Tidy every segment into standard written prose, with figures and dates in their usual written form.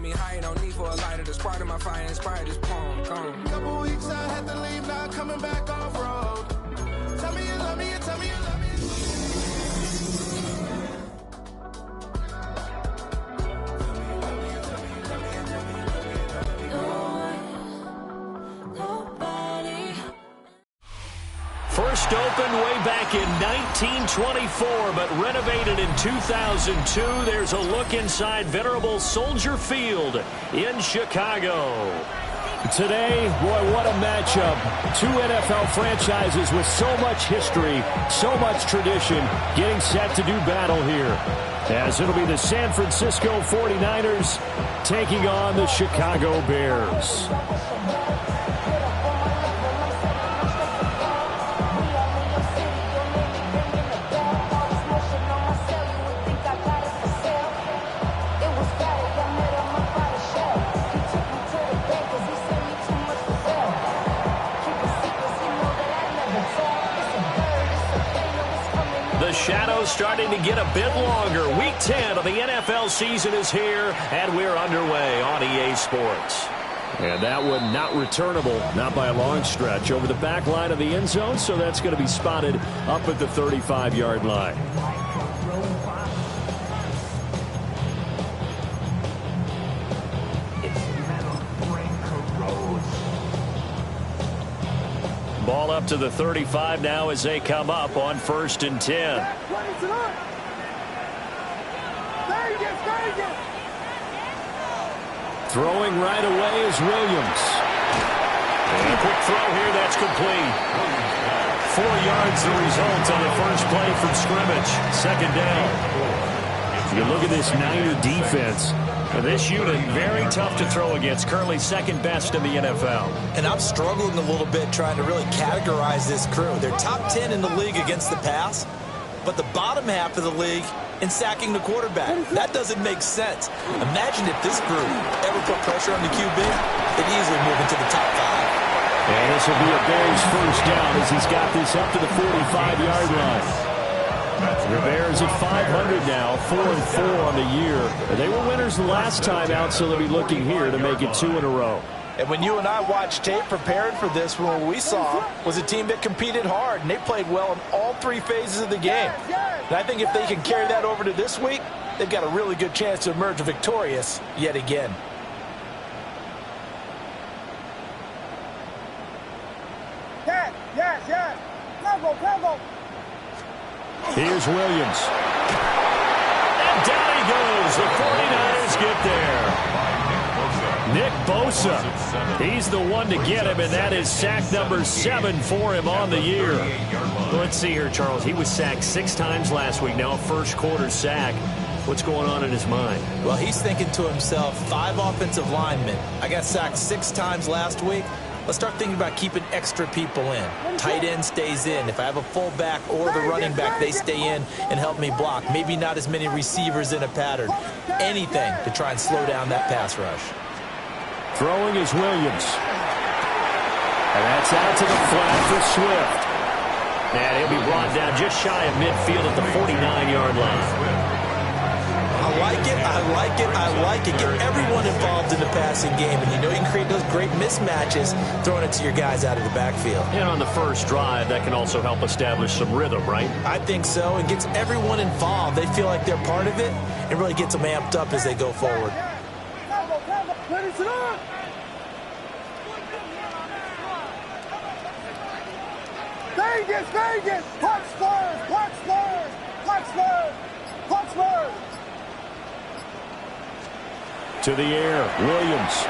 me high, no need for a lighter. The spark of my fire inspired this poem. Gone. Couple weeks I had to leave, now coming back off road. Tell me you love me, and tell me you love me. First opened way back in 1924, but renovated in 2002. There's a look inside venerable Soldier Field in Chicago. Today, boy, what a matchup. Two NFL franchises with so much history, so much tradition, getting set to do battle here. As it'll be the San Francisco 49ers taking on the Chicago Bears. Shadows starting to get a bit longer. Week 10 of the NFL season is here, and we're underway on EA Sports. And that one not returnable, not by a long stretch, over the back line of the end zone, so that's going to be spotted up at the 35-yard line. Ball up to the 35 now as they come up on 1st and 10. Throwing right away is Williams. And a quick throw here, that's complete. 4 yards the result on the first play from scrimmage. 2nd down. You look at this Niner defense. This unit very tough to throw against. Currently 2nd best in the NFL. And I'm struggling a little bit trying to really categorize this crew. They're top 10 in the league against the pass, but the bottom half of the league in sacking the quarterback. That doesn't make sense. Imagine if this group ever put pressure on the QB, they'd easily move into the top 5. And this will be a Bears first down as he's got this up to the 45-yard line. The Bears at 500 now, 4-4 on the year. They were winners the last time out, so they'll be looking here to make it 2 in a row. And when you and I watched tape preparing for this, what we saw was a team that competed hard, and they played well in all 3 phases of the game. And I think if they can carry that over to this week, they've got a really good chance to emerge victorious yet again. Yes. Combo. Here's Williams. And down he goes. The 49ers get there. Nick Bosa. He's the one to get him, and that is sack number 7 for him on the year. Let's see here, Charles. He was sacked 6 times last week. Now a first quarter sack. What's going on in his mind? Well, he's thinking to himself, 5 offensive linemen. I got sacked 6 times last week. Let's start thinking about keeping extra people in. Tight end stays in. If I have a fullback or the running back, they stay in and help me block. Maybe not as many receivers in a pattern. Anything to try and slow down that pass rush. Throwing is Williams. And that's out to the flat for Swift. And he'll be brought down just shy of midfield at the 49-yard line. I like it. Get everyone involved in the passing game. And you know you can create those great mismatches throwing it to your guys out of the backfield. And on the first drive, that can also help establish some rhythm, right? I think so. It gets everyone involved. They feel like they're part of it. It really gets them amped up as they go forward. Vegas! Plattsburgh! To the air, Williams.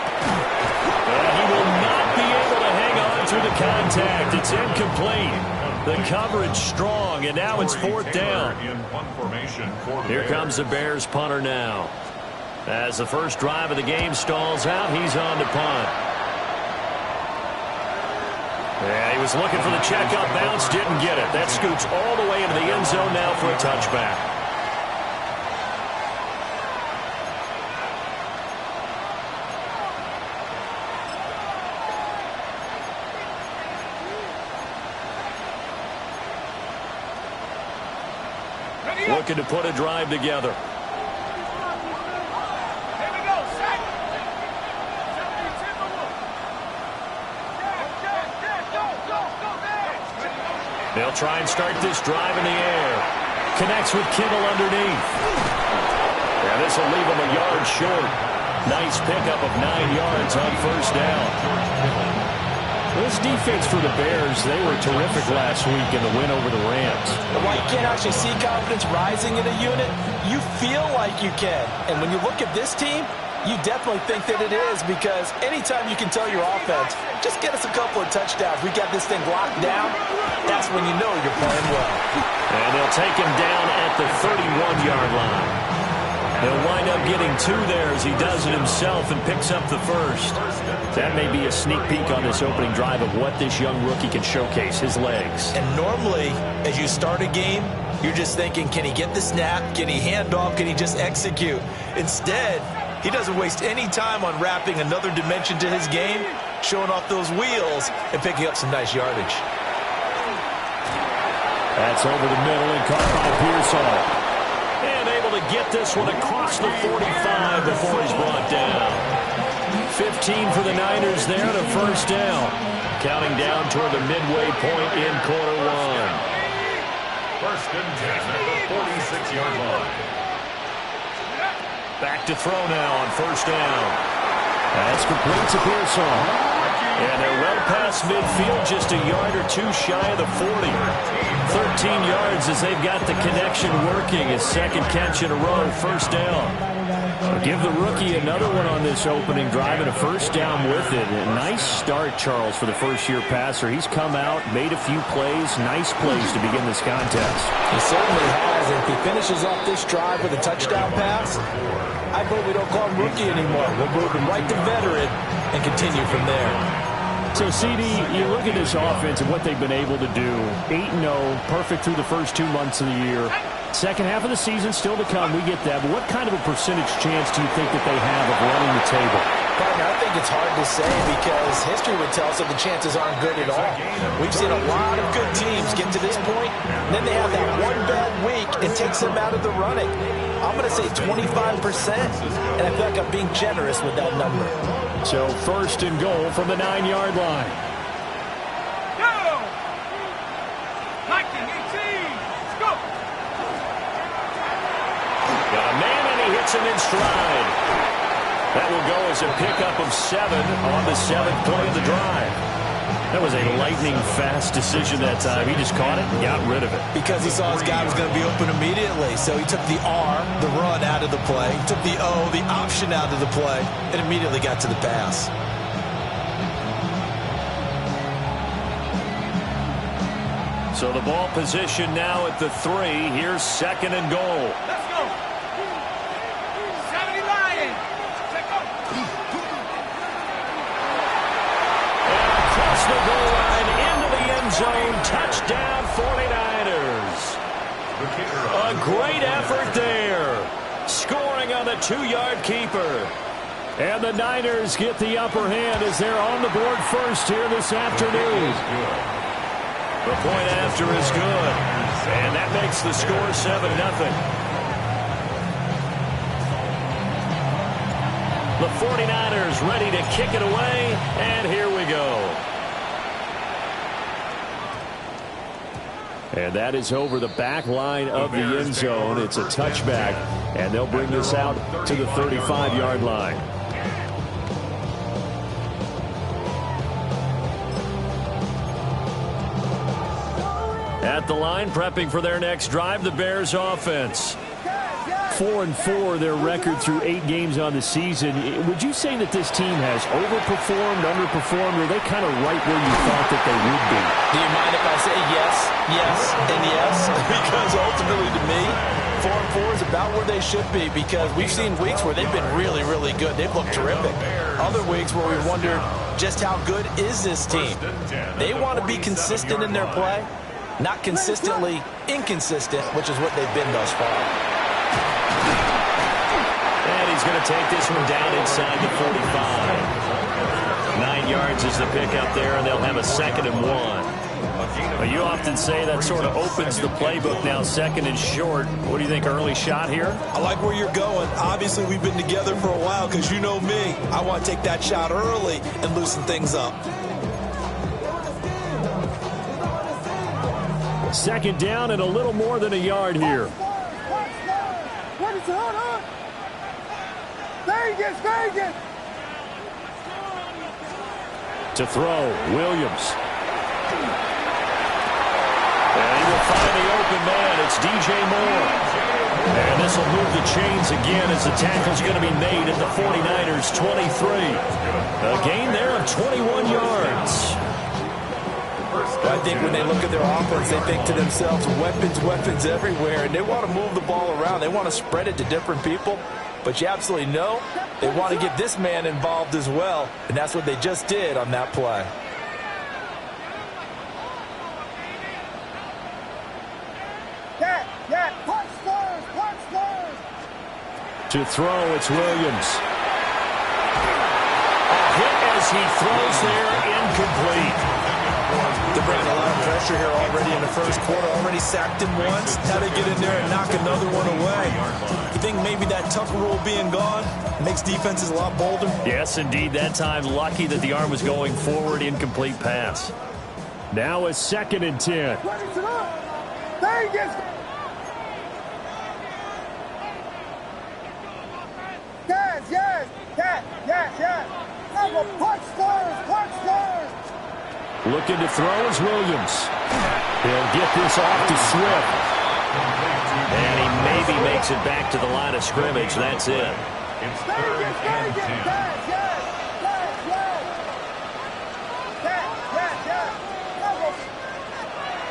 And he will not be able to hang on through the contact. It's incomplete. The coverage strong, and now it's 4th down. Here comes the Bears punter now. As the first drive of the game stalls out, he's on to punt. Yeah, he was looking for the check-up bounce, didn't get it. That scoots all the way into the end zone now for a touchback. Looking to put a drive together. They'll try and start this drive in the air. Connects with Kittle underneath. Yeah, this will leave him a yard short. Nice pickup of 9 yards on first down. This defense for the Bears, they were terrific last week in the win over the Rams. While you can't actually see confidence rising in a unit, you feel like you can. And when you look at this team, you definitely think that it is, because anytime you can tell your offense, just get us a couple of touchdowns, we got this thing locked down, that's when you know you're playing well. And they'll take him down at the 31-yard line. He'll wind up getting 2 there as he does it himself and picks up the first. That may be a sneak peek on this opening drive of what this young rookie can showcase, his legs. And normally, as you start a game, you're just thinking, can he get the snap? Can he hand off? Can he just execute? Instead, he doesn't waste any time on wrapping another dimension to his game, showing off those wheels, and picking up some nice yardage. That's over the middle and caught by Pearsall. And able to get this one across the 45 before he's brought down. 15 for the Niners there to first down. Counting down toward the midway point in quarter one. First and 10 at the 46-yard line. Back to throw now on first down. That's complete to Pearsall. And they're well past midfield, just a yard or 2 shy of the 40. 13 yards as they've got the connection working. His second catch in a row, first down. Give the rookie another one on this opening drive and a first down with it. A nice start, Charles, for the first-year passer. He's come out, made a few plays, nice plays to begin this contest. He certainly has. And if he finishes off this drive with a touchdown pass, I vote we don't call him rookie anymore. We'll move him right to veteran and continue from there. So, CD, you look at this offense and what they've been able to do. 8-0, perfect through the first 2 months of the year. Second half of the season still to come. We get that. But what kind of a percentage chance do you think that they have of running the table? Partner, I think it's hard to say because history would tell us that the chances aren't good at all. We've seen a lot of good teams get to this point, and then they have that one bad week and takes them out of the running. I'm going to say 25%, and I feel like I'm being generous with that number. So first and goal from the 9-yard line. Go! 19-18. Let's go! Got a man, and he hits him in stride. That will go as a pickup of 7 on the 7th play of the drive. That was a lightning-fast decision that time. He just caught it and got rid of it. Because he saw his guy was going to be open immediately. So he took the R, the run, out of the play. He took the O, the option, out of the play, and immediately got to the pass. So the ball position now at the 3. Here's second and goal. Let's go! 70 Lions! Check out! Across the goal line, into the end zone, touchdown 49ers. A great effort there. Scoring on the 2-yard keeper. And the Niners get the upper hand as they're on the board first here this afternoon. The point after is good. And that makes the score 7-0. The 49ers ready to kick it away, and here we go. And that is over the back line of the end zone. It's a touchback, and they'll bring this out to the 35-yard line. At the line, prepping for their next drive, the Bears offense. 4-4 their record through 8 games on the season. Would you say that this team has overperformed, underperformed, or are they kind of right where you thought that they would be? Do you mind if I say yes, yes, and yes? Because ultimately to me, 4-4 is about where they should be because we've seen weeks where they've been really, really good. They've looked terrific. Other weeks where we wondered just how good is this team. They want to be consistent in their play, not consistently inconsistent, which is what they've been thus far. And he's going to take this one down inside the 45. 9 yards is the pickup there, and they'll have a 2nd and 1. Well, you often say that sort of opens the playbook now, 2nd and short. What do you think, early shot here? I like where you're going. Obviously, we've been together for a while because you know me. I want to take that shot early and loosen things up. Second down and a little more than a yard here. Vegas! To throw, Williams. And he will find the open man. It's DJ Moore. And this will move the chains again as the tackle's going to be made at the 49ers 23. A gain there of 21 yards. I think when they look at their offense, they think to themselves, weapons everywhere, and they want to move the ball around. They want to spread it to different people, but you absolutely know they want to get this man involved as well, and that's what they just did on that play. To throw, it's Williams. A hit as he throws there, incomplete. They're bringing a lot of pressure here already in the first quarter. Already sacked him once. Now they get in there and knock another one away. You think maybe that tuck rule being gone makes defenses a lot bolder? Yes, indeed. That time, lucky that the arm was going forward. Incomplete pass. Now a 2nd and 10. Vegas! Yes. Punch stars. Looking to throw is Williams. He'll get this off to Swift. And he maybe makes it back to the line of scrimmage. That's it. It's 3rd and 10.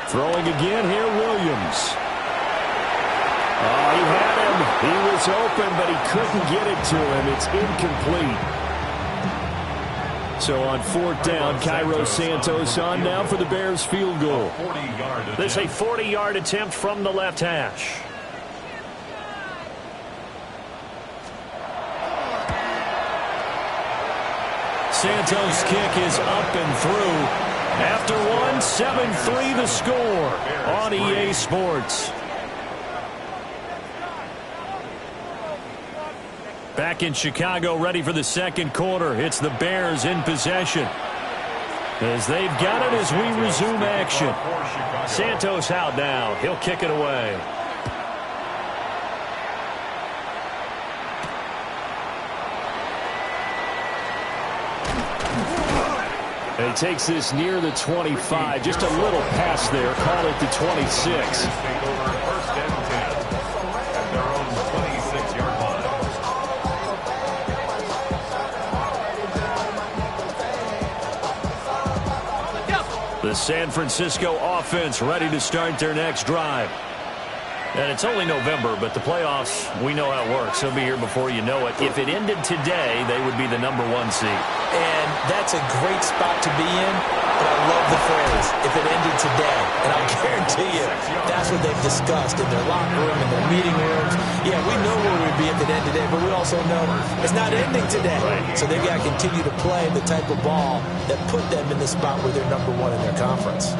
Throwing again here, Williams. Oh, he had him. He was open, but he couldn't get it to him. It's incomplete. So on 4th down, Cairo Santos on now for the Bears field goal. This is a 40-yard attempt from the left hash. Santos' kick is up and through. After one, 7-3 the score on EA Sports. Back in Chicago, ready for the second quarter. It's the Bears in possession. As they've got it as we resume action. Santos out now. He'll kick it away. And he takes this near the 25. Just a little pass there. Call it the 26. The San Francisco offense ready to start their next drive. And it's only November, but the playoffs, we know how it works. They'll be here before you know it. If it ended today, they would be the #1 seed. And that's a great spot to be in, but I love the phrase, if it ended today. And I guarantee you, that's what they've discussed in their locker room, in their meeting rooms. Yeah, we know where we'd be if it ended today, but we also know it's not ending today. Right. So they've got to continue to play the type of ball that put them in the spot where they're #1 in their conference.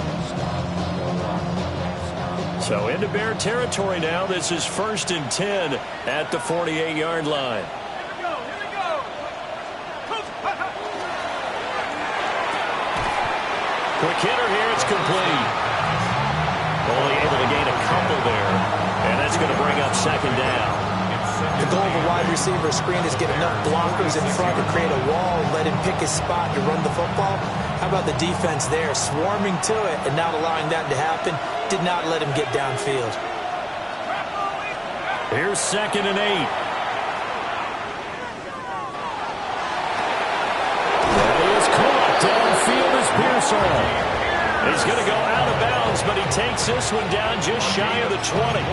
So into Bear territory now. This is 1st and 10 at the 48-yard line. Here we go. Quick hitter here. It's complete. Only able to gain a couple there. And that's going to bring up 2nd down. The goal of a wide receiver screen is get enough blockers in front to create a wall and let him pick his spot to run the football. How about the defense there, swarming to it and not allowing that to happen? Did not let him get downfield. Here's 2nd and 8. That is caught. Downfield is Pearsall. He's going to go out of bounds, but he takes this one down just shy of the 20.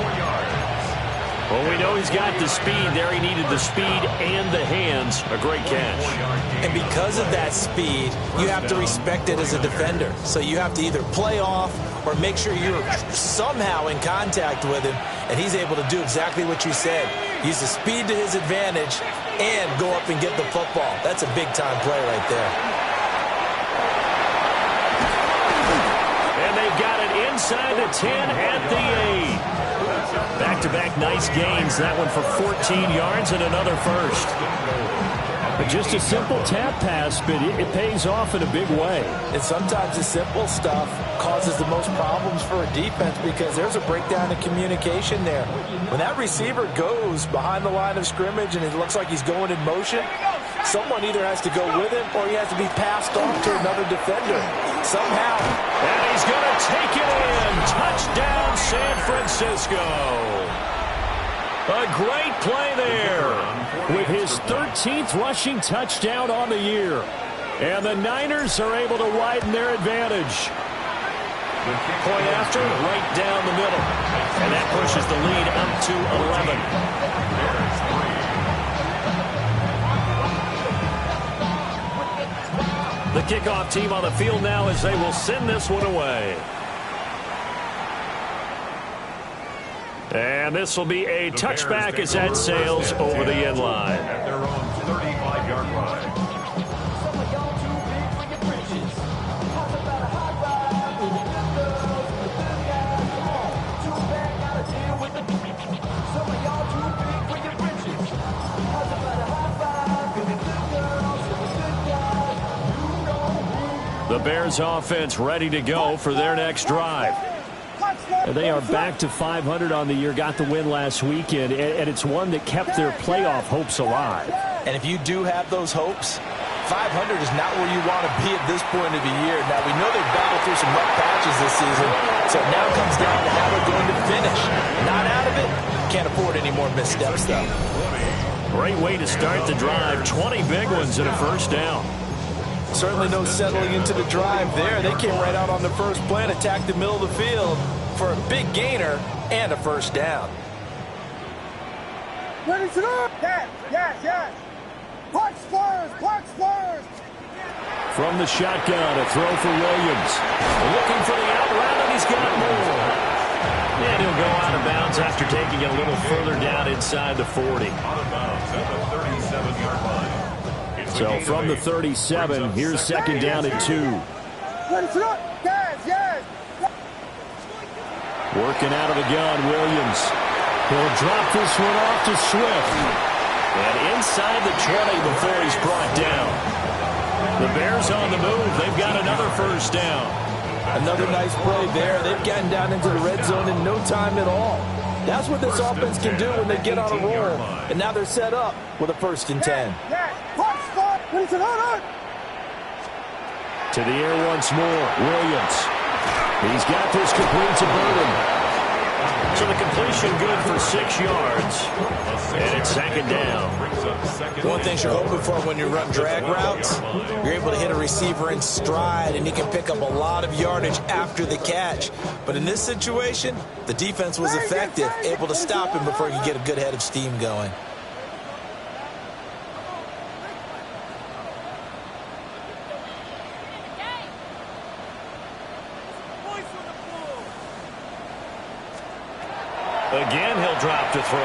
Well, we know he's got the speed there. He needed the speed and the hands. A great catch. And because of that speed, you have to respect it as a defender. So you have to either play off or make sure you're somehow in contact with him, and he's able to do exactly what you said. Use the speed to his advantage and go up and get the football. That's a big-time play right there. And they've got it inside the 10 at the 8. Back-to-back nice gains. That one for 14 yards and another first. Just a simple tap pass, but it pays off in a big way. And sometimes the simple stuff causes the most problems for a defense because there's a breakdown in communication there. When that receiver goes behind the line of scrimmage and it looks like he's going in motion, someone either has to go with him or he has to be passed off to another defender. Somehow. And he's going to take it in. Touchdown, San Francisco. A great play there. With his 13th rushing touchdown on the year. And the Niners are able to widen their advantage. Point after, right down the middle. And that pushes the lead up to 11. The kickoff team on the field now as they will send this one away. And this will be a touchback as that sails over the end line. At their own 35-yard line. The Bears offense ready to go for their next drive. They are back to 500 on the year, got the win last weekend, and it's one that kept their playoff hopes alive. And if you do have those hopes, 500 is not where you want to be at this point of the year. Now, we know they've battled through some rough patches this season, so it now comes down to how they're going to finish. Not out of it, can't afford any more missteps, though. Great way to start the drive. 20 big ones and a first down. Certainly no settling into the drive there. They came right out on the first play and attacked the middle of the field for a big gainer and a first down. Ready to go? Yes. Punch Spurs. From the shotgun, a throw for Williams. Looking for the out route, and he's got more. And he'll go out of bounds after taking it a little further down inside the 40. Out of bounds at the 37-yard line. So from the 37, here's second down and 2. Ready to go? Yes. Working out of the gun, Williams. He'll drop this one off to Swift. And inside the 20 before he's brought down. The Bears on the move. They've got another first down. Another nice play there. They've gotten down into the red zone in no time at all. That's what this offense can do when they get on a roll. And now they're set up with a 1st and 10. To the air once more, Williams. He's got this complete to Burden. So the completion good for 6 yards. And it's second down. One thing you're hoping for when you run drag routes, you're able to hit a receiver in stride, and you can pick up a lot of yardage after the catch. But in this situation, the defense was effective, able to stop him before he could get a good head of steam going. Again, he'll drop to throw.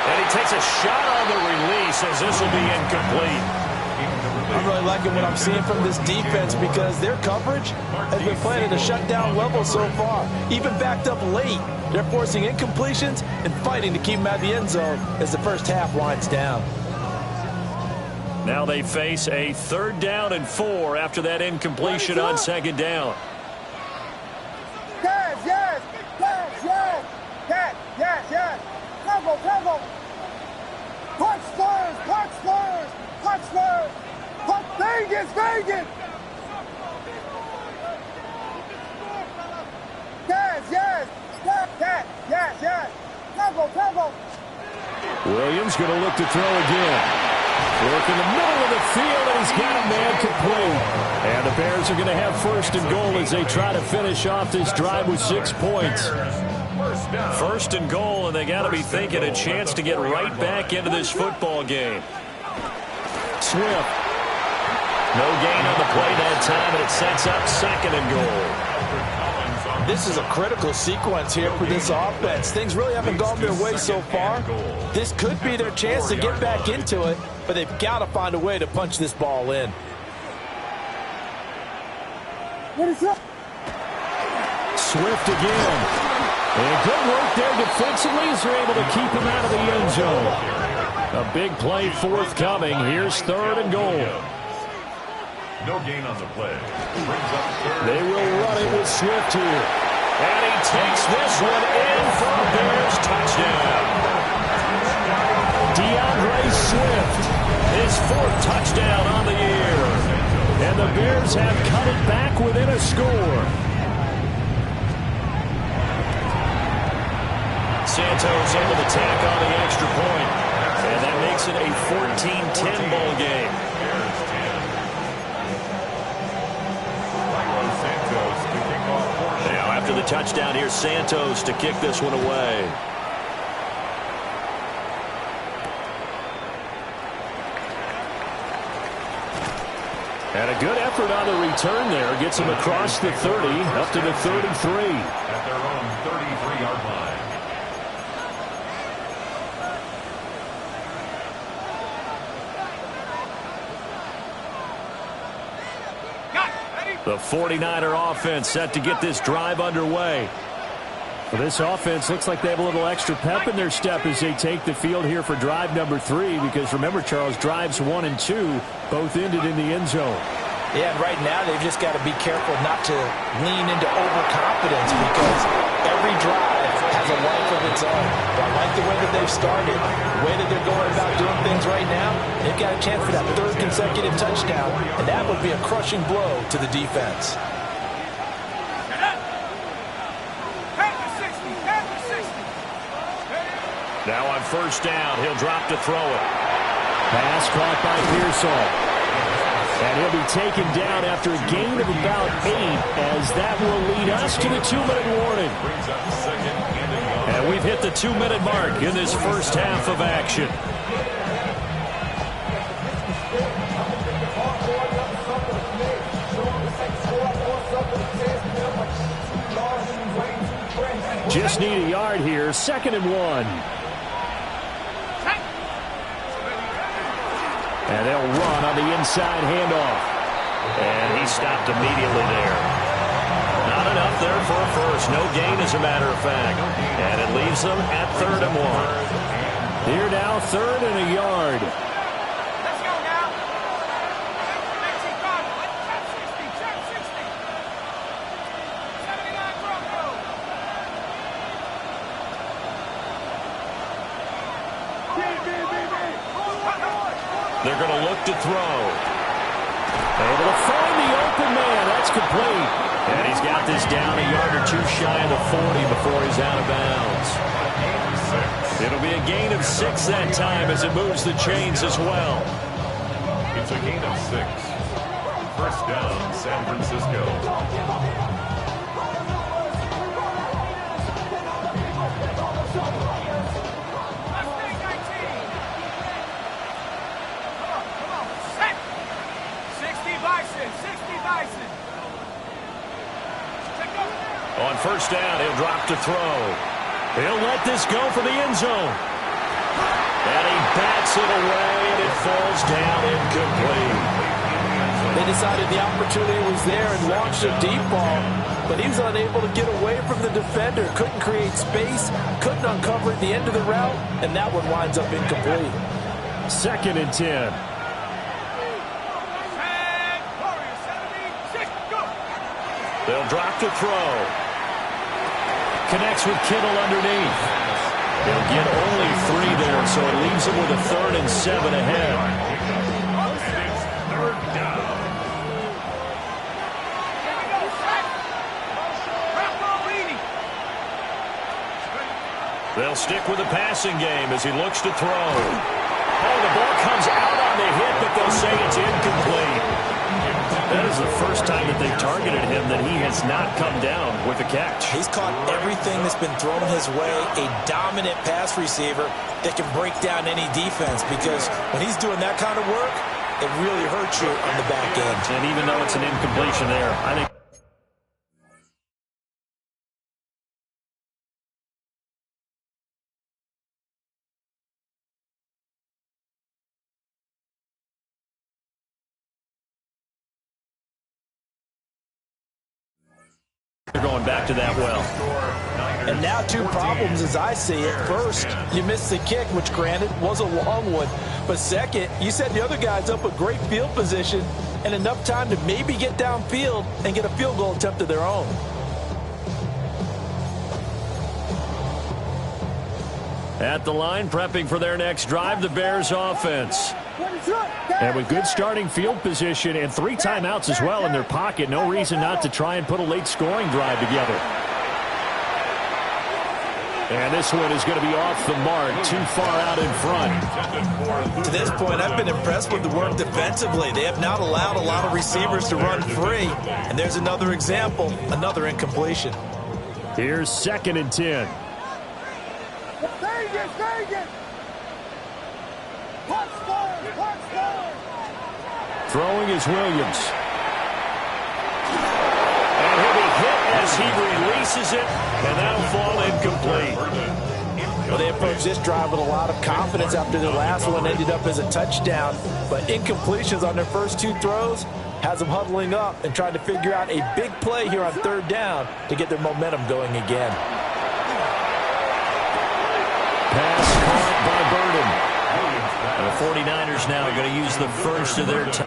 And he takes a shot on the release as this will be incomplete. I'm really liking what I'm seeing from this defense because their coverage has been playing at a shutdown level so far. Even backed up late, they're forcing incompletions and fighting to keep them out of the end zone as the first half winds down. Now they face a 3rd down and 4 after that incompletion on second down. Yes. Cover. Punch Spurs. Punch Vegas. Yes. Cover. Williams going to look to throw again. Work in the middle of the field, and he's got a man complete. And the Bears are going to have 1st and goal as they try to finish off this drive with 6 points. 1st and goal, and they got to be thinking a chance to get right back into this football game. Swift. No gain on the play that time, and it sets up 2nd and goal. This is a critical sequence here for this offense. Things really haven't gone their way so far. This could be their chance to get back into it, but they've got to find a way to punch this ball in. Swift again. And good work there defensively as they're able to keep him out of the end zone. A big play forthcoming. Here's 3rd and goal. No gain on the play. Brings up 3rd. They will run it with Swift here. And he takes this one in for a Bears touchdown. DeAndre Swift, his 4th touchdown on the year. And the Bears have cut it back within a score. Santos able to tack on the extra point. And that makes it a 14-10 ball game. Now after the touchdown, here's Santos to kick this one away. And a good effort on the return there. Gets him across the 30, up to the 3rd and 3. At their own 33-yard line. The 49er offense set to get this drive underway. Well, this offense looks like they have a little extra pep in their step as they take the field here for drive number 3, because remember, Charles, drives 1 and 2 both ended in the end zone. Yeah, and right now they've just got to be careful not to lean into overconfidence, because every drive has a life of its own. But I like the way that they've started, the way that they're going about doing things right now. They've got a chance for that 3rd consecutive touchdown, and that would be a crushing blow to the defense. Now on 1st down, he'll drop to throw it. Pass caught by Pearsall. And he'll be taken down after a gain of about 8, as that will lead us to the 2-minute warning. And we've hit the 2-minute mark in this first half of action. Just need a yard here, 2nd and 1. And they'll run on the inside handoff. And he stopped immediately there. Not enough there for a first. No gain, as a matter of fact. And it leaves them at 3rd and 1. Here now, 3rd and a yard. Let's go now. They're going to look to throw. Able to find the open man. That's complete. And he's got this down a yard or 2 shy of the 40 before he's out of bounds. It'll be a gain of 6 that time as it moves the chains as well. It's a gain of 6. 1st down, San Francisco. On 1st down, he'll drop to throw. He'll let this go for the end zone. And he bats it away, and it falls down incomplete. They decided the opportunity was there and launched a deep ball, but he was unable to get away from the defender. Couldn't create space, couldn't uncover at the end of the route, and that one winds up incomplete. 2nd and 10. They'll drop to throw. Connects with Kittle underneath. They'll get only 3 there, so it leaves them with a 3rd and 7 ahead. It's 3rd down. They'll stick with the passing game as he looks to throw. Oh, the ball comes out on the hit, but they'll say it's incomplete. That is the first time that they've targeted him that he has not come down with a catch. He's caught everything that's been thrown his way, a dominant pass receiver that can break down any defense, because when he's doing that kind of work, it really hurts you on the back end. And even though it's an incompletion there, I think they're going back to that well. And now two problems as I see it. First, you missed the kick, which granted was a long one. But second, you set the other guys up a great field position and enough time to maybe get downfield and get a field goal attempt of their own. At the line, prepping for their next drive, the Bears offense. And with good starting field position and 3 timeouts as well in their pocket, no reason not to try and put a late scoring drive together. And this one is going to be off the mark, too far out in front. To this point, I've been impressed with the work defensively. They have not allowed a lot of receivers to run free. And there's another example, another incompletion. Here's 2nd and 10. Throwing is Williams. And he'll be hit as he releases it, and that'll fall incomplete. Well, they approached this drive with a lot of confidence after the last one ended up as a touchdown. But incompletions on their first 2 throws has them huddling up and trying to figure out a big play here on 3rd down to get their momentum going again. Pass caught by Burden. And the 49ers now are going to use the first of their time.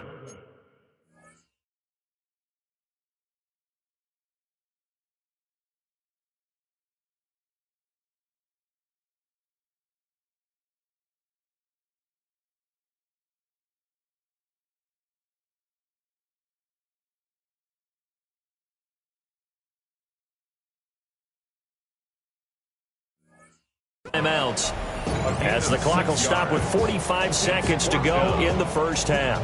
Timeouts as the clock will stop with 45 seconds to go in the first half.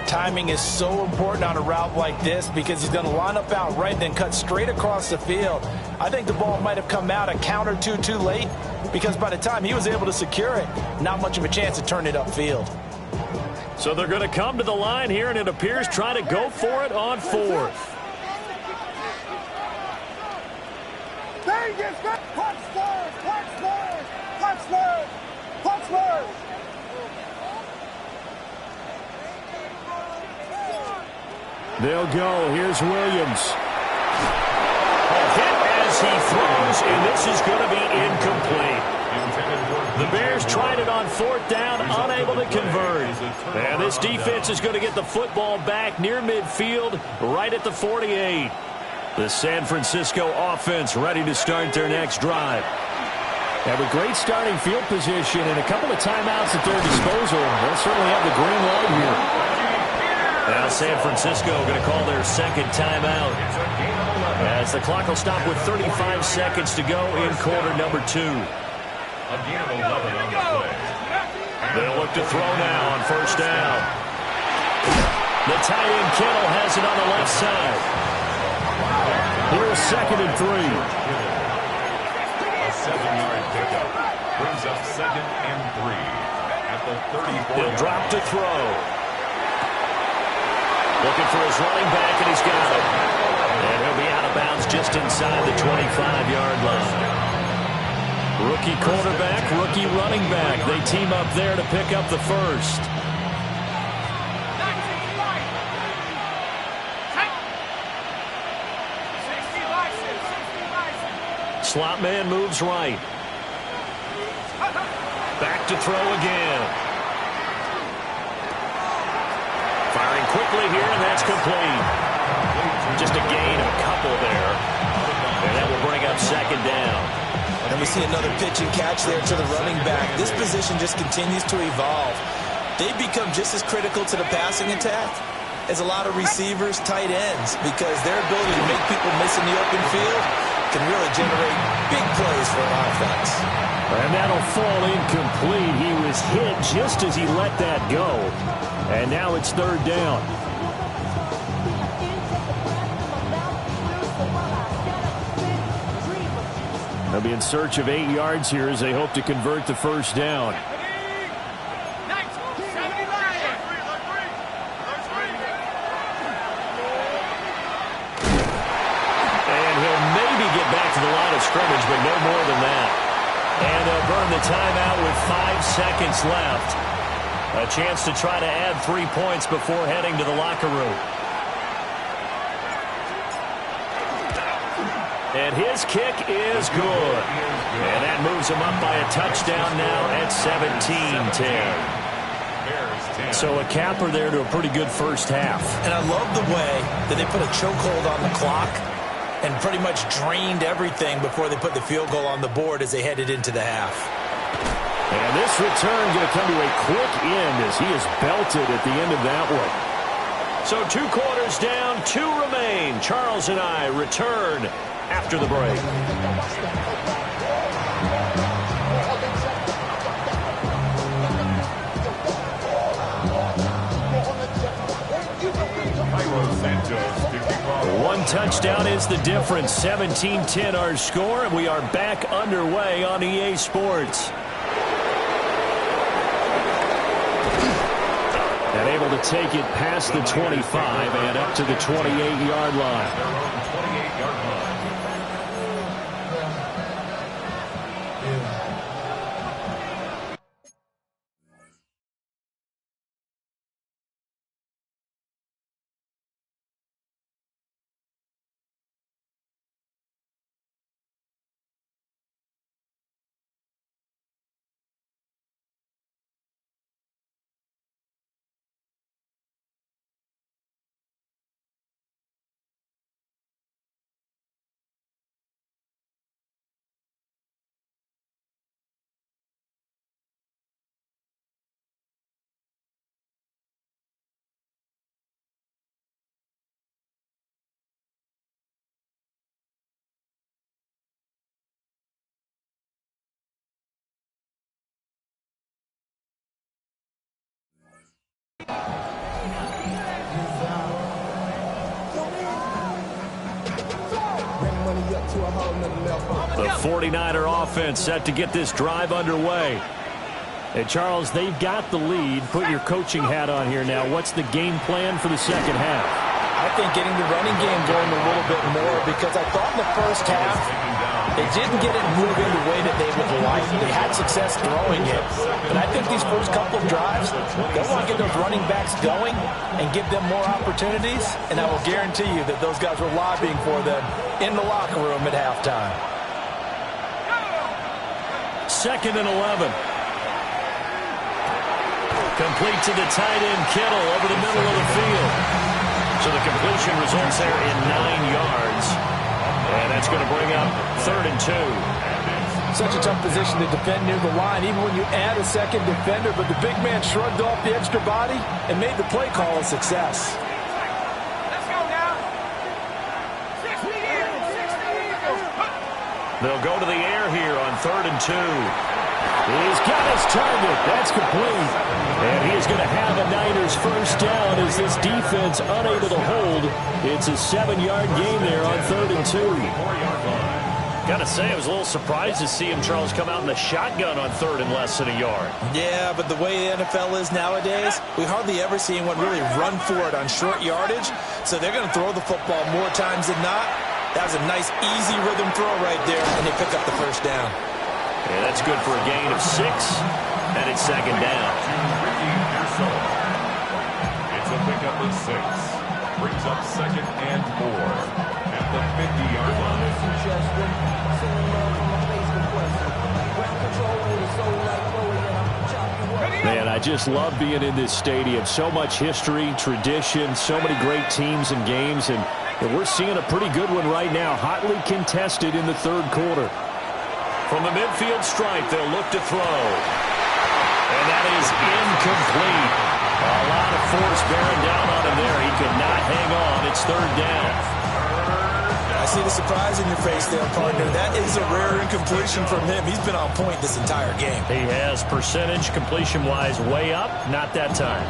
Timing is so important on a route like this because he's going to line up out right and then cut straight across the field. I think the ball might have come out a count or two too late because by the time he was able to secure it, not much of a chance to turn it upfield. So they're going to come to the line here, and it appears try to go for it on 4th. They'll go. Here's Williams. A hit as he throws, and this is going to be incomplete. The Bears tried it on 4th down, unable to convert. And this defense is going to get the football back near midfield, right at the 48. The San Francisco offense ready to start their next drive. And with great starting field position and a couple of timeouts at their disposal, they'll certainly have the green light here. Now San Francisco going to call their 2nd timeout as the clock will stop with 35 seconds to go in quarter number 2. They'll look to throw now on 1st down. The tight end Kittle has it on the left side. Here's 2nd and 3. A 7-yard pickup brings up 2nd and 3 at the 34. He'll drop to throw. Looking for his running back, and he's got it. And he'll be out of bounds just inside the 25-yard line. Rookie quarterback, rookie running back. They team up there to pick up the first. Slot man moves right. Back to throw again. Firing quickly here, and that's complete. Just a gain of a couple there. And that will bring up 2nd down. And we see another pitch and catch there to the running back. This position just continues to evolve. They become just as critical to the passing attack as a lot of receivers, tight ends, because their ability to make people miss in the open field can really generate big plays for an offense. And that'll fall incomplete. He was hit just as he let that go. And now it's 3rd down. They'll be in search of 8 yards here as they hope to convert the 1st down. And he'll maybe get back to the line of scrimmage, but no more than that. And they'll burn the timeout with 5 seconds left. A chance to try to add 3 points before heading to the locker room. And his kick is good. And that moves him up by a touchdown now at 17-10. So a capper there to a pretty good first half. And I love the way that they put a chokehold on the clock and pretty much drained everything before they put the field goal on the board as they headed into the half. And this return going to come to a quick end as he is belted at the end of that one. So 2 quarters down, 2 remain. Charles and I return after the break. One touchdown is the difference. 17-10 our score, and we are back underway on EA Sports. And able to take it past the 25 and up to the 28-yard line. The 49er offense set to get this drive underway. Hey, Charles, they've got the lead. Put your coaching hat on here now. What's the game plan for the second half? I think getting the running game going a little bit more, because I thought in the first half they didn't get it moving the way that they would like. They had success throwing it. But I think these first couple of drives, they'll want to get those running backs going and give them more opportunities. And I will guarantee you that those guys were lobbying for them in the locker room at halftime. 2nd and 11. Complete to the tight end, Kittle, over the middle of the field. So the completion results there in 9 yards. And that's going to bring up 3rd and 2. Such a tough position to defend near the line, even when you add a second defender. But the big man shrugged off the extra body and made the play call a success. Let's go now. 60 Eagles. They'll go to the air here on 3rd and 2. He's got his target. That's complete. And he is going to have a Niners first down as this defense unable to hold. It's a 7-yard gain there on 3rd and 2. Got to say, I was a little surprised to see him, Charles, come out in the shotgun on 3rd and less than a yard. Yeah, but the way the NFL is nowadays, we hardly ever see anyone really run for it on short yardage. So they're going to throw the football more times than not. That was a nice, easy rhythm throw right there, and they pick up the first down. Yeah, that's good for a gain of 6, and it's 2nd down. It's a pickup of 6. Brings up 2nd and 4 at the 50-yard line. Man, I just love being in this stadium. So much history, tradition, so many great teams and games, and we're seeing a pretty good one right now, hotly contested in the 3rd quarter. From the midfield stripe, they'll look to throw. And that is incomplete. A lot of force bearing down on him there. He could not hang on. It's 3rd down. I see the surprise in your face there, partner. That is a rare incompletion from him. He's been on point this entire game. He has percentage completion-wise way up. Not that time.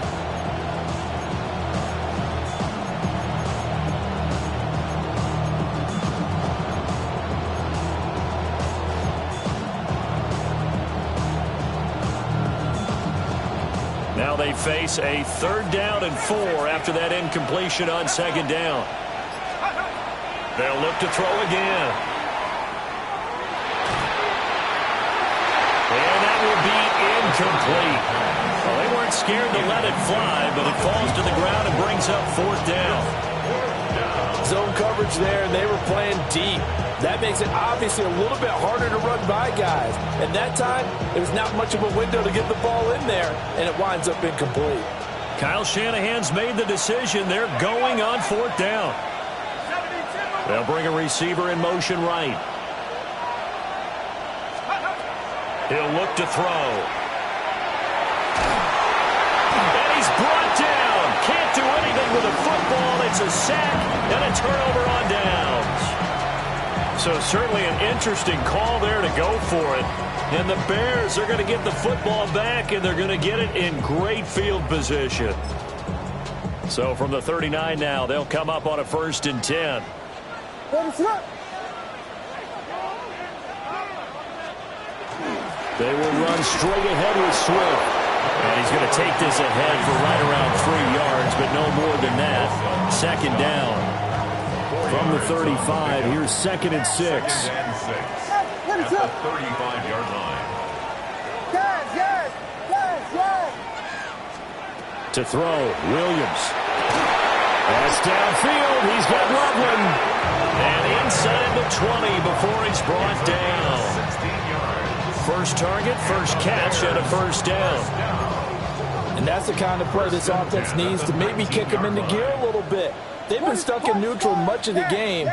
Now they face a 3rd down and 4 after that incompletion on 2nd down. They'll look to throw again. And that will be incomplete. Well, they weren't scared to let it fly, but it falls to the ground and brings up 4th down. Zone coverage there, and they were playing deep. That makes it obviously a little bit harder to run by guys. And that time, there's not much of a window to get the ball in there, and it winds up incomplete. Kyle Shanahan's made the decision. They're going on 4th down. They'll bring a receiver in motion right. He'll look to throw. And he's brought down. Can't do anything with a football. It's a sack and a turnover on downs. So certainly an interesting call there to go for it. And the Bears are going to get the football back, and they're going to get it in great field position. So from the 39 now, they'll come up on a 1st and 10. They will run straight ahead with Swift. And he's going to take this ahead for right around 3 yards, but no more than that. 2nd down. From the 35, here's 2nd and 6. At the 35-yard line. To throw, Williams. That's downfield. He's got Loveland. And inside the 20 before he's brought down. 16 yards. First target, first catch, and a 1st down. And that's the kind of play this offense needs to maybe kick them into gear a little bit. They've been stuck in neutral much of the game.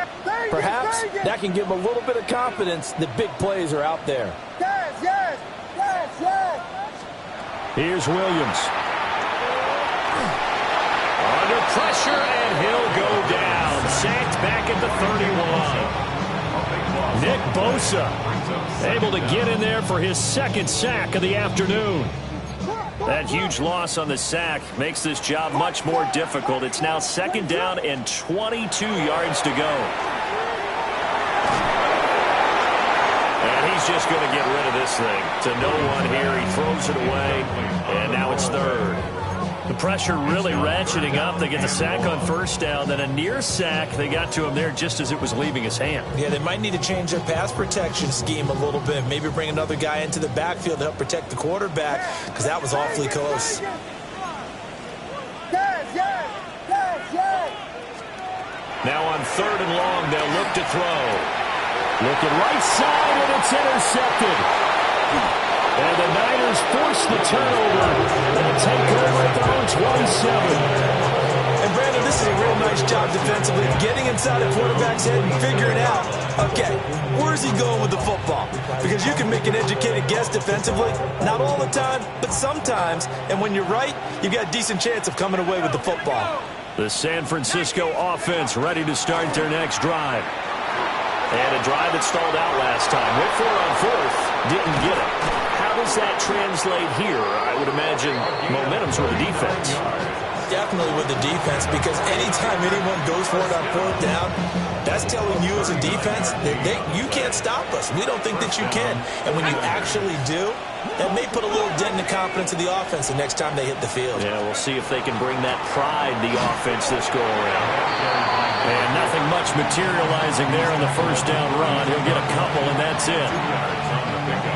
Perhaps that can give them a little bit of confidence that big plays are out there. Here's Williams. Under pressure, and he'll go down. Sacked back at the 31. Nick Bosa able to get in there for his 2nd sack of the afternoon. That huge loss on the sack makes this job much more difficult. It's now 2nd down and 22 yards to go. And he's just going to get rid of this thing to no one here. He throws it away, and now it's 3rd. The pressure really ratcheting up. They get the sack on 1st down, then a near sack. They got to him there just as it was leaving his hand. Yeah, they might need to change their pass protection scheme a little bit. Maybe bring another guy into the backfield to help protect the quarterback, because that was awfully close. Now on 3rd and long, they'll look to throw. Looking right side, and it's intercepted. And the Niners force the turnover. They'll take over at their own 27. And Brandon, this is a real nice job defensively, getting inside a quarterback's head and figuring out, okay, where's he going with the football? Because you can make an educated guess defensively, not all the time, but sometimes. And when you're right, you've got a decent chance of coming away with the football. The San Francisco offense ready to start their next drive. And a drive that stalled out last time. Went for it on 4th, didn't get it. How does that translate here? I would imagine momentum's with the defense. Definitely with the defense, because anytime anyone goes for it on 4th down, that's telling you as a defense that you can't stop us. We don't think that you can. And when you actually do, that may put a little dent in the confidence of the offense the next time they hit the field. Yeah, we'll see if they can bring that pride the offense this go-around. And nothing much materializing there on the 1st down run. He'll get a couple, and that's it.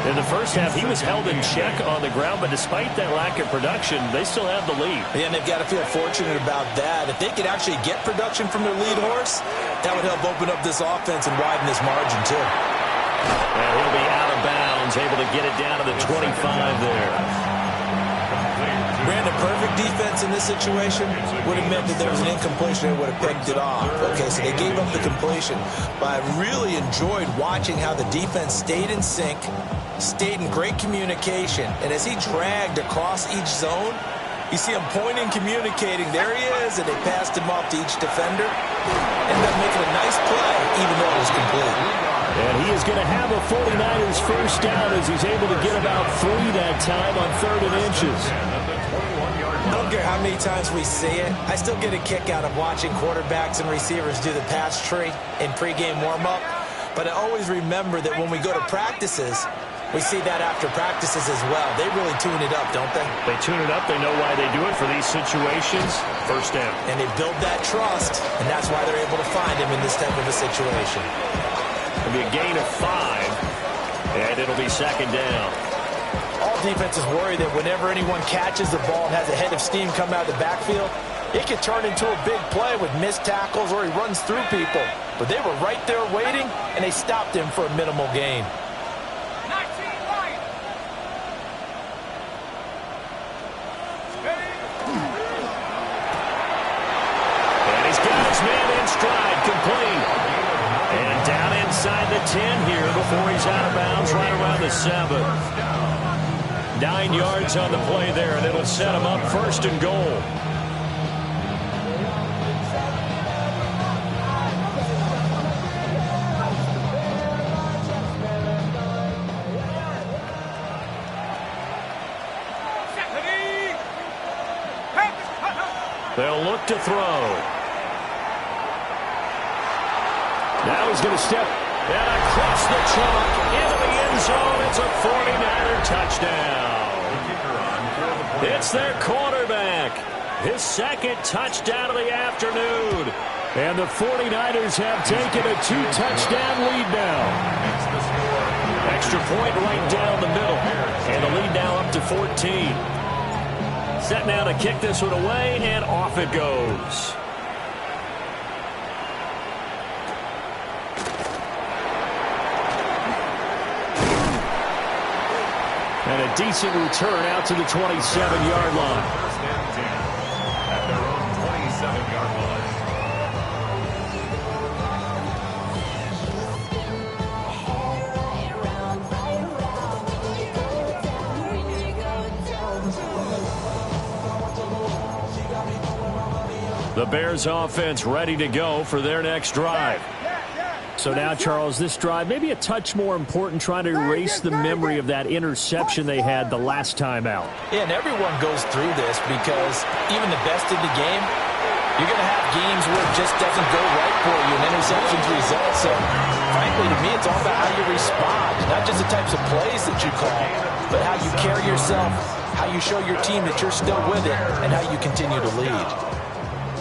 In the first half, he was held in check on the ground, but despite that lack of production, they still have the lead. Yeah, and they've got to feel fortunate about that. If they could actually get production from their lead horse, that would help open up this offense and widen this margin, too. And he'll be out of bounds, able to get it down to the 25 there. Brandon, perfect defense in this situation would have meant that there was an incompletion and would have picked it off. Okay, so they gave up the completion. But I really enjoyed watching how the defense stayed in sync, stayed in great communication. And as he dragged across each zone, you see him pointing, communicating. There he is, and they passed him off to each defender. Ended up making a nice play, even though it was complete. And he is going to have a 49ers 1st down as he's able to get about 3 that time on 3rd and inches. I don't care how many times we see it. I still get a kick out of watching quarterbacks and receivers do the pass tree in pregame warm-up. But I always remember that when we go to practices, we see that after practices as well. They really tune it up, don't they? They tune it up. They know why they do it for these situations. 1st down. And they build that trust, and that's why they're able to find him in this type of a situation. It'll be a gain of 5, and it'll be 2nd down. All defenses worry that whenever anyone catches the ball and has a head of steam come out of the backfield, It could turn into a big play with missed tackles or he runs through people. But they were right there waiting, and they stopped him for a minimal gain. 19 Lions. And he's got his man in stride, complete. And down inside the 10 here before he's out of bounds right around the 7. 9 yards on the play there, and it'll set him up 1st and goal. They'll look to throw. Now he's going to step and across the chalk into the end zone. It's a 49er touchdown. It's their quarterback. His 2nd touchdown of the afternoon. And the 49ers have taken a 2-touchdown lead now. Extra point right down the middle. And the lead now up to 14. Set now to kick this one away, and off it goes. And a decent return out to the 27-yard line. 1st and 10 at their own 27-yard line. The Bears offense ready to go for their next drive. So now, Charles, this drive maybe a touch more important, trying to erase the memory of that interception they had the last time out. Yeah, and everyone goes through this because even the best in the game, you're going to have games where it just doesn't go right for you and interceptions result. So, frankly, to me, it's all about how you respond, not just the types of plays that you call, but how you carry yourself, how you show your team that you're still with it, and how you continue to lead.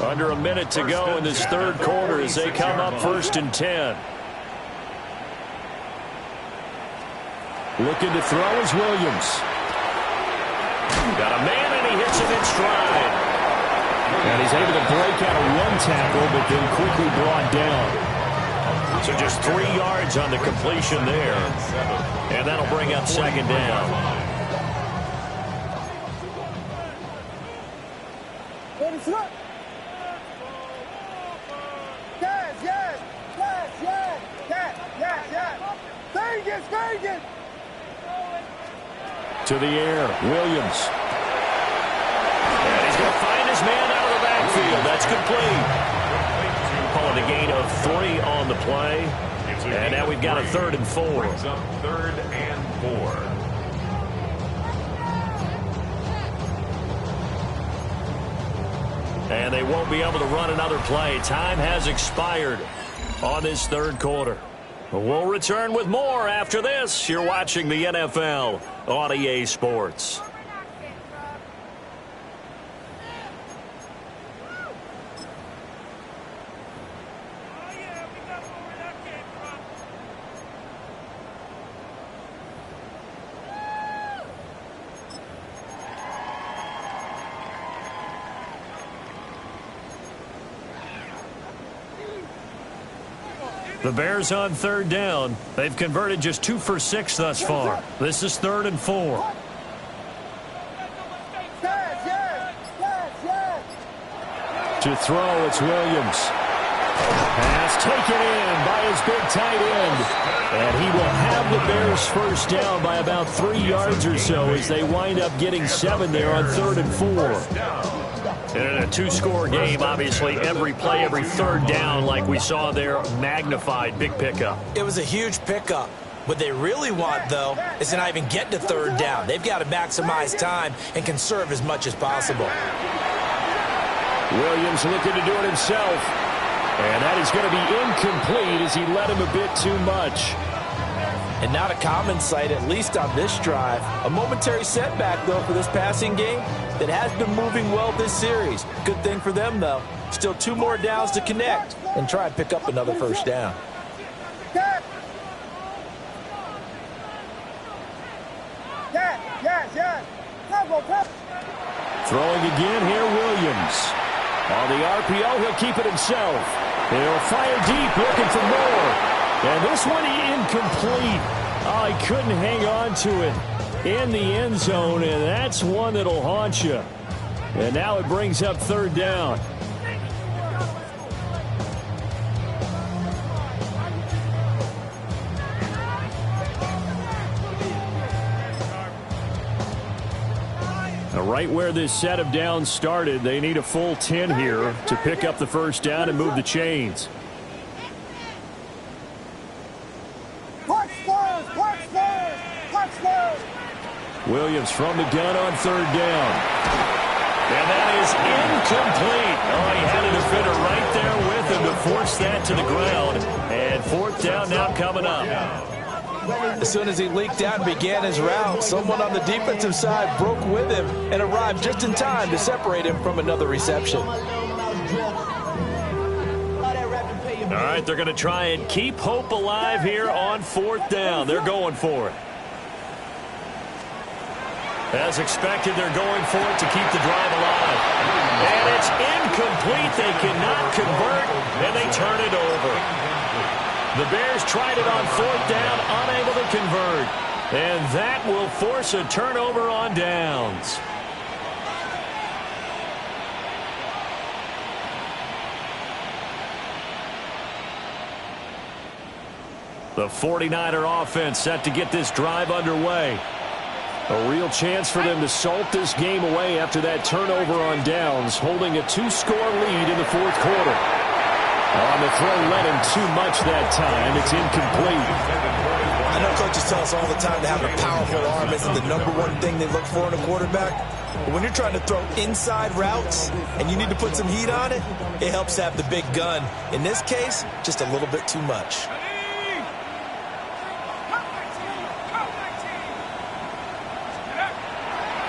Under a minute to go in this 3rd quarter as they come up 1st and 10. Looking to throw is Williams. Got a man, and he hits him in stride. And he's able to break out of 1 tackle, but then quickly brought down. So just 3 yards on the completion there. And that'll bring up 2nd down. To the air, Williams. And he's going to find his man out of the backfield. That's complete. Calling a gain of 3 on the play. And now we've got a 3rd and 4. Brings up 3rd and 4. And they won't be able to run another play. Time has expired on this 3rd quarter. We'll return with more after this. You're watching the NFL on EA Sports. The Bears on 3rd down. They've converted just 2 for 6 thus far. This is 3rd and 4. To throw, it's Williams. Pass taken in by his big tight end. And he will have the Bears 1st down by about 3 yards or so as they wind up getting 7 there on 3rd and 4. And in a 2-score game, obviously, every play, every 3rd down, like we saw there, magnified. Big pickup. It was a huge pickup. What they really want, though, is to not even get to 3rd down. They've got to maximize time and conserve as much as possible. Williams looking to do it himself. And that is going to be incomplete as he led him a bit too much. And not a common sight, at least on this drive. A momentary setback, though, for this passing game that has been moving well this series. Good thing for them, though. Still 2 more downs to connect and try and pick up another 1st down. Throwing again here, Williams. On the RPO, he'll keep it himself. He'll fire deep, looking for more. And this one incomplete. Oh, he couldn't hang on to it in the end zone, and that's one that'll haunt you. And now it brings up third down. Right where this set of downs started, they need a full 10 here to pick up the first down and move the chains. Williams from the gun on third down. And that is incomplete. Oh, he had a defender right there with him to force that to the ground. And fourth down now coming up. As soon as he leaked out and began his route, someone on the defensive side broke with him and arrived just in time to separate him from another reception. All right, they're going to try and keep hope alive here on fourth down. They're going for it. As expected, they're going for it to keep the drive alive. And it's incomplete. They cannot convert, and they turn it over. The Bears tried it on fourth down, unable to convert. And that will force a turnover on downs. The 49er offense set to get this drive underway. A real chance for them to salt this game away after that turnover on downs, holding a 2-score lead in the fourth quarter. On the throw, led him too much that time. It's incomplete. I know coaches tell us all the time to have a powerful arm isn't the number one thing they look for in a quarterback. But when you're trying to throw inside routes and you need to put some heat on it, it helps to have the big gun. In this case, just a little bit too much.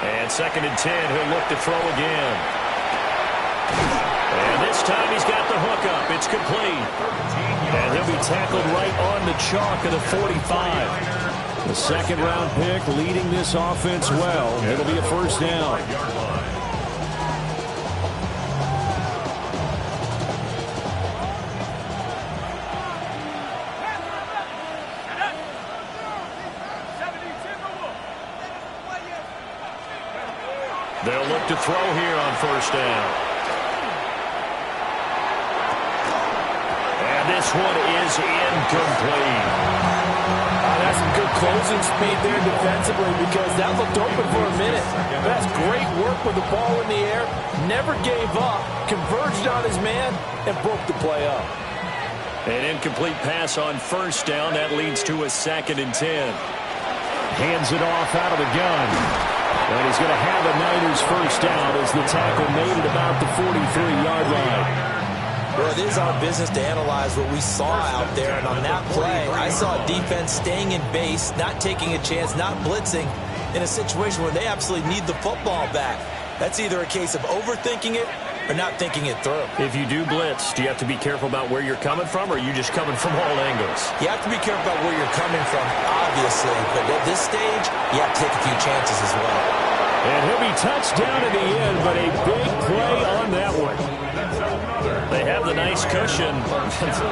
And 2nd and 10, he'll look to throw again. And this time he's got the hook up. It's complete. And he'll be tackled right on the chalk of the 45. The second-round pick leading this offense well. It'll be a first down. They'll look to throw here on first down. And this one is incomplete. That's some good closing speed there defensively because that looked open for a minute. That's great work with the ball in the air. Never gave up, converged on his man, and broke the play up. An incomplete pass on first down. That leads to a 2nd and 10. Hands it off out of the gun. And he's going to have a Niners first down as the tackle made at about the 43-yard line. Well, it is our business to analyze what we saw out there, and on that play, I saw a defense staying in base, not taking a chance, not blitzing, in a situation where they absolutely need the football back. That's either a case of overthinking it or not thinking it through. If you do blitz, do you have to be careful about where you're coming from, or are you just coming from all angles? You have to be careful about where you're coming from, obviously, but at this stage, you have to take a few chances as well. And he'll be touched down at the end, but a big play on that one. They have the nice cushion.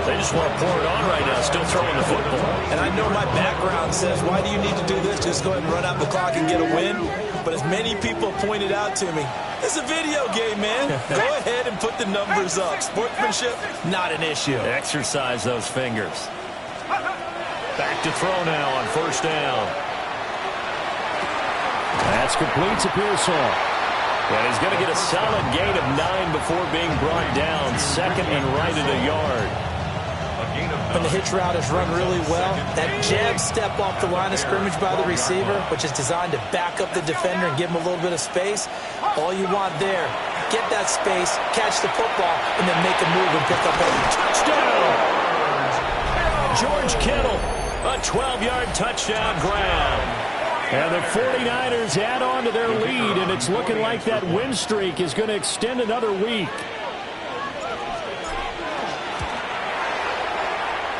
They just want to pour it on right now, still throwing the football. And I know my background says, why do you need to do this? Just go ahead and run out the clock and get a win. But as many people pointed out to me, it's a video game, man. Go ahead and put the numbers up. Sportsmanship, not an issue. Exercise those fingers. Back to throw now on first down. That's complete to Pearsall. And he's going to get a solid gain of 9 before being brought down. 2nd and right at a yard. When the hitch route is run really well, that jab step off the line of scrimmage by the receiver, which is designed to back up the defender and give him a little bit of space, all you want there, get that space, catch the football, and then make a move and pick up a touchdown. George Kittle, a 12-yard touchdown grab. And the 49ers add on to their lead, and it's looking like that win streak is going to extend another week.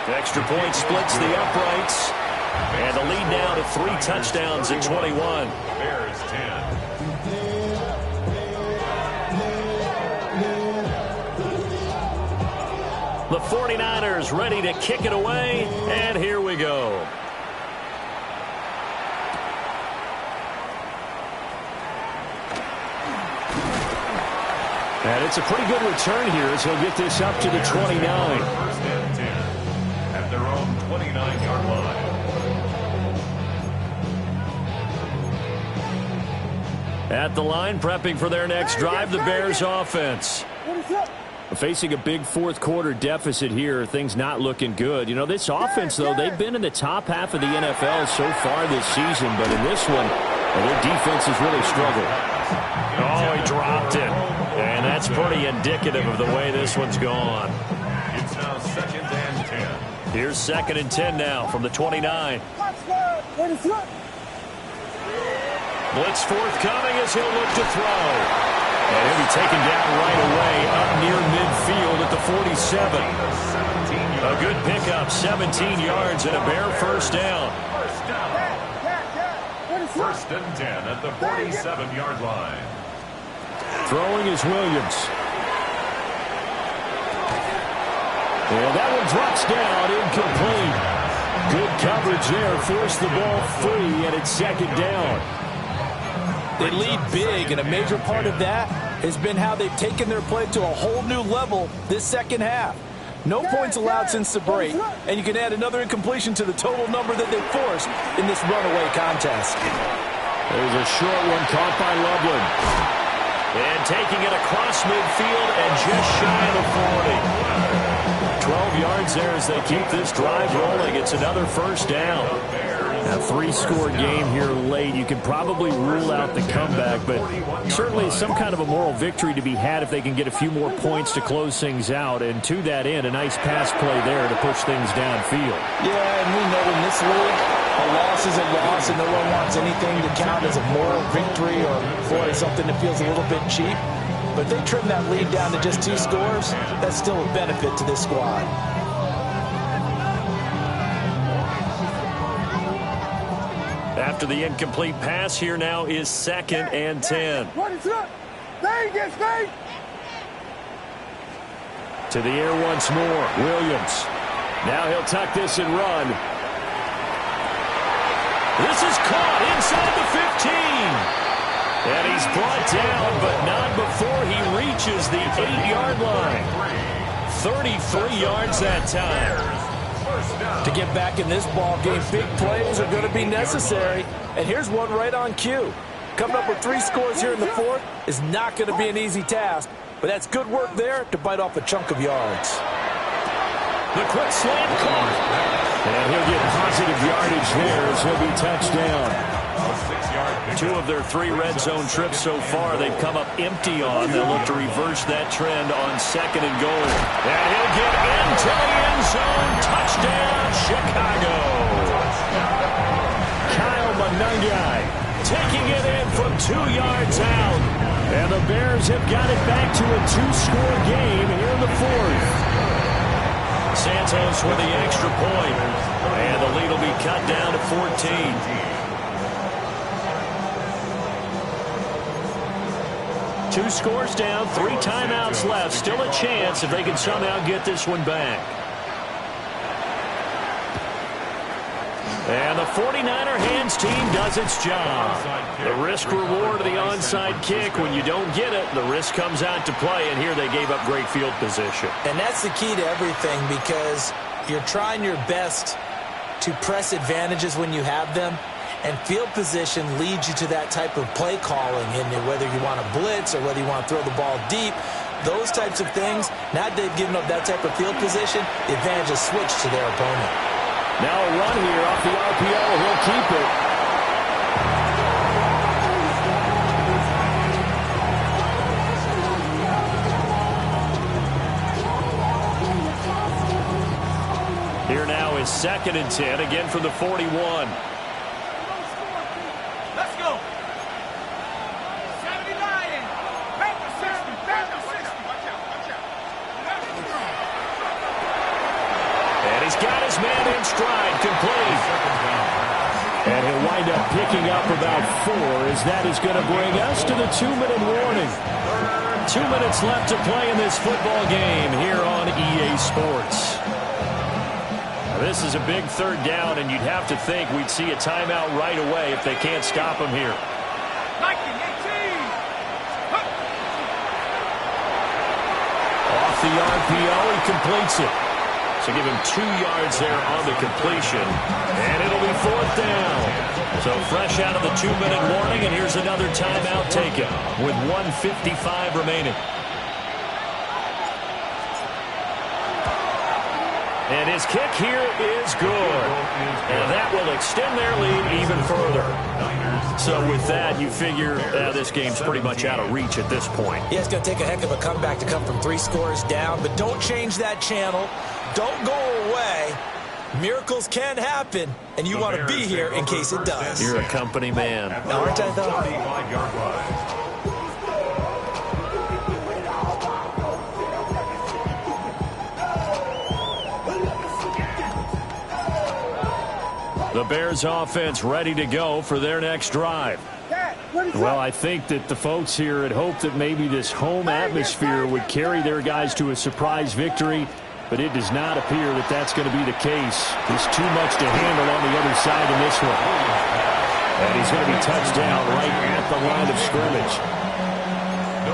Extra point splits the uprights. And the lead now to 3 touchdowns at 21. Bears 10. 49ers ready to kick it away, and here we go. And it's a pretty good return here as he'll get this up to the 29. First and 10 at their own 29-yard line. At the line, prepping for their next drive, the Bears offense. Facing a big fourth-quarter deficit here, things not looking good. You know, this offense, though, they've been in the top half of the NFL so far this season, but in this one, their defense has really struggled. Oh, he dropped it. And that's pretty indicative of the way this one's gone. It's now 2nd and 10. Here's 2nd and 10 now from the 29. Blitz forthcoming as he'll look to throw. And he'll be taken down right away up near midfield at the 47. A good pickup, 17 yards and a Bear first down. First and 10 at the 47-yard line. Throwing is Williams. And that one drops down, incomplete. Good coverage there, forced the ball free, and it's 2nd down. They lead big, and a major part of that has been how they've taken their play to a whole new level this second half. No points allowed since the break, and you can add another incompletion to the total number that they forced in this runaway contest. There's a short one caught by Loveland. And taking it across midfield and just shy of the 40. 12 yards there as they keep this drive rolling. It's another first down. A 3-score game here late. You can probably rule out the comeback, but certainly some kind of a moral victory to be had if they can get a few more points to close things out. And to that end, a nice pass play there to push things downfield. Yeah, and we know in this league, a loss is a loss, and no one wants anything to count as a moral victory or something that feels a little bit cheap. But if they trim that lead down to just 2 scores, that's still a benefit to this squad. After the incomplete pass, here now is 2nd and 10. To the air once more, Williams. Now he'll tuck this and run. This is caught inside the 15. And he's brought down, but not before he reaches the 8-yard line. 33 yards that time. To get back in this ball game, big plays are going to be necessary. And here's one right on cue. Coming up with 3 scores here in the 4th is not going to be an easy task, but that's good work there to bite off a chunk of yards. The quick slant caught. And he'll get positive yardage there as he'll be touched down. 2 of their 3 red zone trips so far they've come up empty on. They'll look to reverse that trend on 2nd and goal. And he'll get into the end zone. Touchdown, Chicago. Kyle Monangai taking it in from 2 yards out. And the Bears have got it back to a 2-score game here in the 4th. Santos with the extra point. And the lead will be cut down to 14. 2 scores down, 3 timeouts left. Still a chance if they can somehow get this one back. And the 49er hands team does its job. The risk-reward of the onside kick. When you don't get it, the risk comes out to play, and here they gave up great field position. And that's the key to everything, because you're trying your best to press advantages when you have them, and field position leads you to that type of play calling, and whether you want to blitz or whether you want to throw the ball deep, those types of things, now that they've given up that type of field position, the advantage is switched to their opponent. Now a run here off the RPO. He'll keep it. Here now is 2nd and 10, again from the 41. Let's go. 79. Back to 60. Back to 60. Watch out. Watch out. And he's got his man in stride, complete. And he'll wind up picking up about 4, as that is going to bring us to the 2-minute warning. 2 minutes left to play in this football game here on EA Sports. This is a big third down, and you'd have to think we'd see a timeout right away if they can't stop him here. Off the RPO, he completes it. So give him 2 yards there on the completion, and it'll be 4th down. So fresh out of the 2-minute warning, and here's another timeout taken with 1:55 remaining. And his kick here is good. And that will extend their lead even further. So with that, you figure this game's pretty much out of reach at this point. Yeah, it's going to take a heck of a comeback to come from 3 scores down, but don't change that channel. Don't go away. Miracles can happen, and you want to be here in case it does. You're a company man. Aren't I, though? 35-yard line. The Bears offense ready to go for their next drive. Well, I think that the folks here had hoped that maybe this home atmosphere would carry their guys to a surprise victory, but it does not appear that that's going to be the case. There's too much to handle on the other side in this one. And he's going to be touched down right at the line of scrimmage.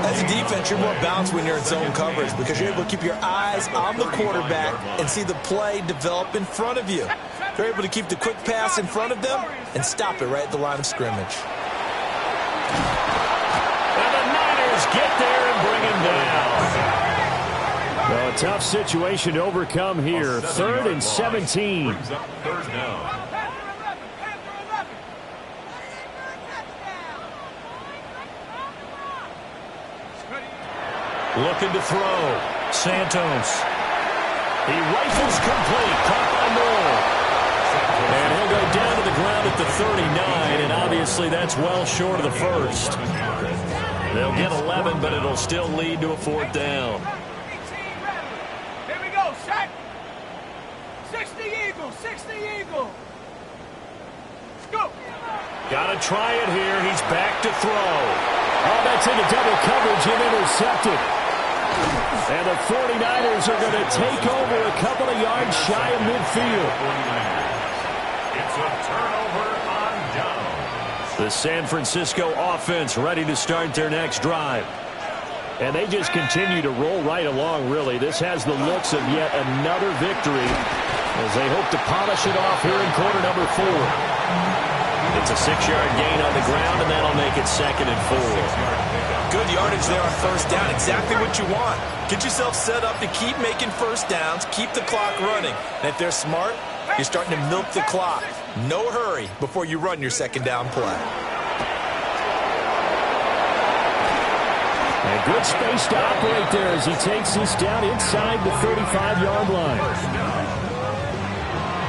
As a defense, you're more balanced when you're in zone coverage because you're able to keep your eyes on the quarterback and see the play develop in front of you. You're able to keep the quick pass in front of them and stop it right at the line of scrimmage. And the Niners get there and bring him down. Well, a tough situation to overcome here. 3rd and 17. Looking to throw. Santos. He rifles complete. Caught by Moore. And he'll go down to the ground at the 39, and obviously that's well short of the first. They'll get 11, but it'll still lead to a 4th down. Here we go, set. 60 Eagle, 60 Eagle. Go. Got to try it here. He's back to throw. Oh, that's into double coverage and intercepted. And the 49ers are going to take over a couple of yards shy of midfield. It's a turnover on downs. The San Francisco offense ready to start their next drive. And they just continue to roll right along, really. This has the looks of yet another victory as they hope to polish it off here in quarter number 4. It's a 6-yard gain on the ground, and that'll make it 2nd and 4. Good yardage there on 1st down. Exactly what you want. Get yourself set up to keep making 1st downs, keep the clock running. And if they're smart, you're starting to milk the clock. No hurry before you run your 2nd down play. A good space to operate there as he takes this down inside the 35-yard line.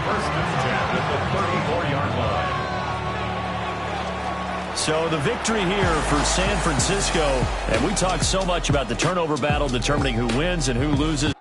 1st and 10 at the 34-yard line. So the victory here for San Francisco, and we talked so much about the turnover battle determining who wins and who loses.